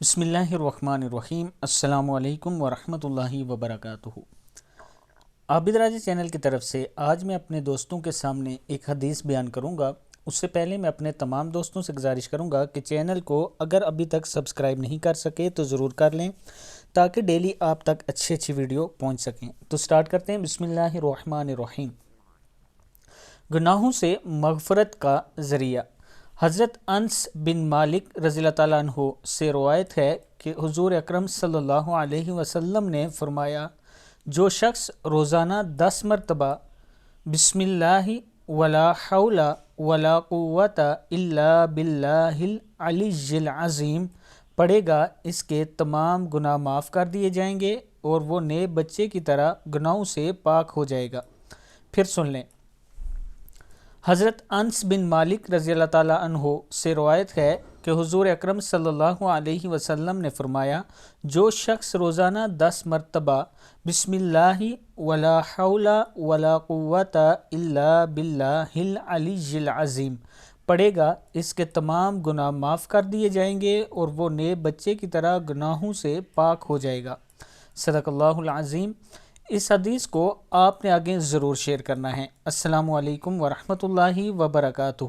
بسم اللہ الرحمن الرحیم۔ السلام علیکم ورحمۃ اللہ وبرکاتہ۔ عابد راجی چینل کی طرف سے آج میں اپنے دوستوں کے سامنے ایک حدیث بیان کروں گا۔ اس سے پہلے میں اپنے تمام دوستوں سے گزارش کروں گا کہ چینل کو اگر ابھی تک سبسکرائب نہیں کر سکے تو ضرور کر لیں تاکہ ڈیلی آپ تک اچھی ویڈیو پہنچ سکیں۔ تو سٹارٹ کرتے ہیں۔ بسم اللہ الرحمن الرحیم۔ گناہوں سے مغفرت کا ذریعہ۔ حضرت انس بن مالک رضی اللہ تعالیٰ عنہ سے روایت ہے کہ حضور اکرم صلی اللہ علیہ وسلم نے فرمایا، جو شخص روزانہ 10 مرتبہ بسم اللہ ولا حول ولا قوت الا باللہ العلی العظیم پڑھے گا، اس کے تمام گناہ معاف کر دیے جائیں گے اور وہ نئے بچے کی طرح گناہوں سے پاک ہو جائے گا۔ پھر سن لیں۔ حضرت انس بن مالک رضی اللہ تعالیٰ عنہ سے روایت ہے کہ حضور اکرم صلی اللہ علیہ وسلم نے فرمایا، جو شخص روزانہ 10 مرتبہ بسم اللہ ولا حول ولا قوت الا باللہ العلی العظیم پڑھے گا، اس کے تمام گناہ معاف کر دیے جائیں گے اور وہ نئے بچے کی طرح گناہوں سے پاک ہو جائے گا۔ صدق اللہ العظیم۔ اس حدیث کو آپ نے آگے ضرور شیئر کرنا ہے۔ السلام علیکم ورحمۃ اللہ وبرکاتہ۔